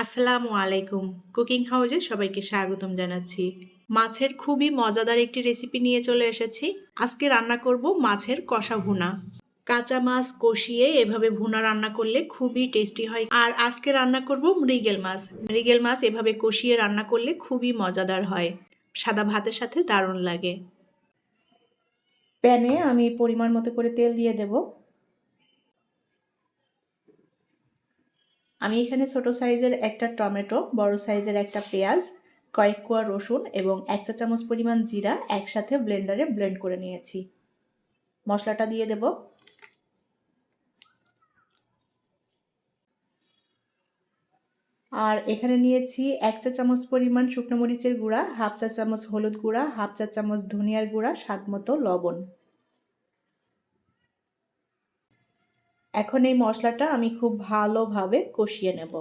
আসসালামু আলাইকুম। কুকিং হাউজে সবাইকে স্বাগতম জানাচ্ছি। মাছের খুবই মজাদার একটি রেসিপি নিয়ে চলে এসেছি। আজকে রান্না করব মাছের কষা ভুনা। কাঁচা মাছ কষিয়ে এভাবে ভুনা রান্না করলে খুবই টেস্টি হয়। আর আজকে রান্না করব মৃগেল মাছ। মৃগেল মাছ এভাবে কষিয়ে রান্না করলে খুবই মজাদার হয়। সাদা ভাতের সাথে দারুণ লাগে। প্যানে আমি পরিমাণ মতো করে তেল দিয়ে দেব। আমি এখানে ছোট সাইজের একটা টমেটো, বড় সাইজের একটা পেঁয়াজ, কয়েক কোয়া রসুন এবং 1 চা চামচ পরিমাণ জিরা একসাথে ব্লেন্ডারে ব্লেন্ড করে নিয়েছি। মশলাটা দিয়ে দেব। আর এখানে নিয়েছি 1 চা চামচ পরিমাণ শুকনো মরিচের গুঁড়া, হাফ চা চামচ হলুদ গুঁড়া, হাফ চা চামচ ধনিয়ার গুঁড়া, স্বাদ মতো লবণ। এখন এই মশলাটা আমি খুব ভালোভাবে কষিয়ে নেব।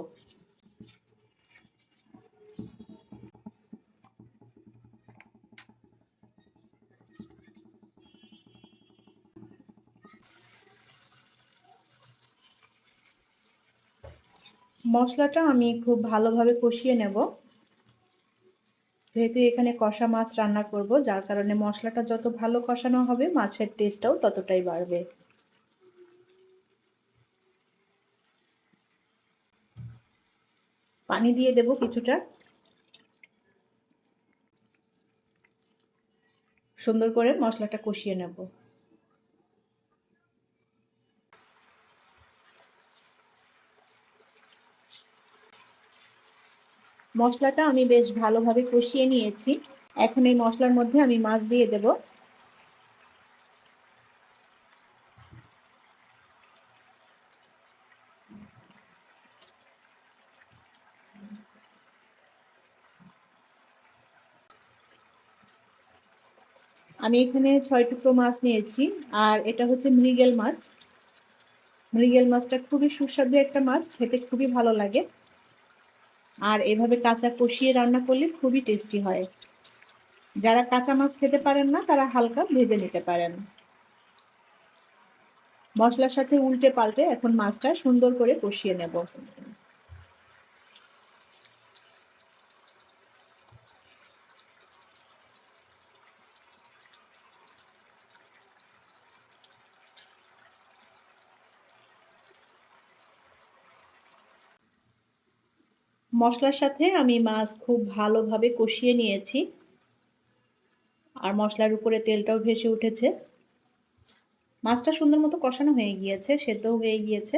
মশলাটা আমি খুব ভালোভাবে কষিয়ে নেব। যেহেতু এখানে কষা মাছ রান্না করব, যার কারণে মশলাটা যত ভালো কষানো হবে মাছের টেস্টটাও ততটাই বাড়বে। পানি দিয়ে দেব কিছুটা। সুন্দর করে মশলাটা কষিয়ে নেব। মশলাটা আমি বেশ ভালোভাবে কষিয়ে নিয়েছি। এখন এই মশলার মধ্যে আমি মাছ দিয়ে দেব। আমি এখানে 6 টুকরো মাছ নিয়েছি। আর এটা হচ্ছে মৃগেল মাছ। মৃগেল মাছটা খুবই সুস্বাদু একটা মাছ, খেতে খুবই ভালো লাগে। আর এভাবে কাঁচা কষিয়ে রান্না করলে খুবই টেস্টি হয়। যারা কাঁচা মাছ খেতে পারেন না তারা হালকা ভেজে নিতে পারেন। মশলার সাথে উল্টে পাল্টে এখন মাছটা সুন্দর করে কষিয়ে নেব। মশলার সাথে আমি মাছ খুব ভালোভাবে কষিয়ে নিয়েছি। আর মশলার উপরে তেলটাও ভেসে উঠেছে। মাছটা সুন্দর মতো কষানো হয়ে গিয়েছে, সেদ্ধও হয়ে গিয়েছে।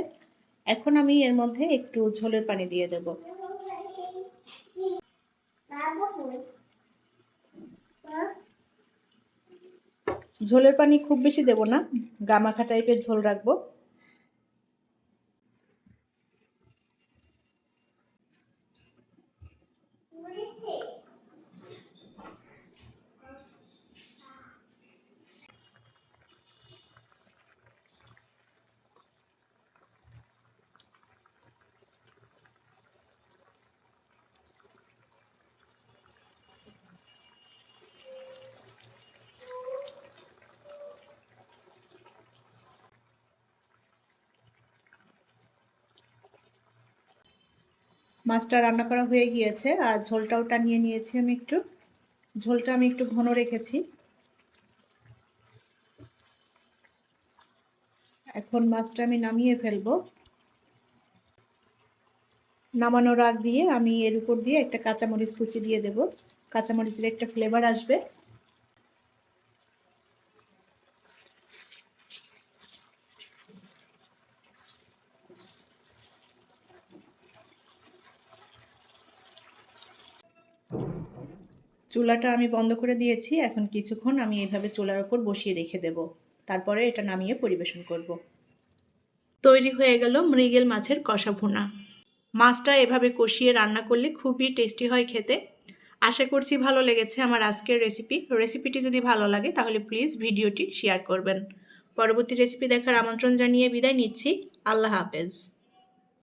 এখন আমি এর মধ্যে একটু ঝোলের পানি দিয়ে দেব। ঝোলের পানি খুব বেশি দেব না, গামাখা টাইপের ঝোল রাখবো। মাছটা রান্না করা হয়ে গিয়েছে আর ঝোলটাও টানিয়ে নিয়েছি। আমি একটু ঝোলটা আমি একটু ঘন রেখেছি। এখন মাছটা আমি নামিয়ে ফেলবো। নামানোর আগ দিয়ে আমি এর উপর দিয়ে একটা কাঁচামরিচ কুচি দিয়ে দেব। কাঁচামরিচের একটা ফ্লেভার আসবে। চুলাটা আমি বন্ধ করে দিয়েছি। এখন কিছুক্ষণ আমি এইভাবে চুলার উপর বসিয়ে রেখে দেব। তারপরে এটা নামিয়ে পরিবেশন করব। তৈরি হয়ে গেল মৃগেল মাছের কষা ভুনা। মাছটা এভাবে কষিয়ে রান্না করলে খুবই টেস্টি হয় খেতে। আশা করছি ভালো লেগেছে আমার আজকের রেসিপিটি যদি ভালো লাগে তাহলে প্লিজ ভিডিওটি শেয়ার করবেন। পরবর্তী রেসিপি দেখার আমন্ত্রণ জানিয়ে বিদায় নিচ্ছি। আল্লাহ হাফেজ।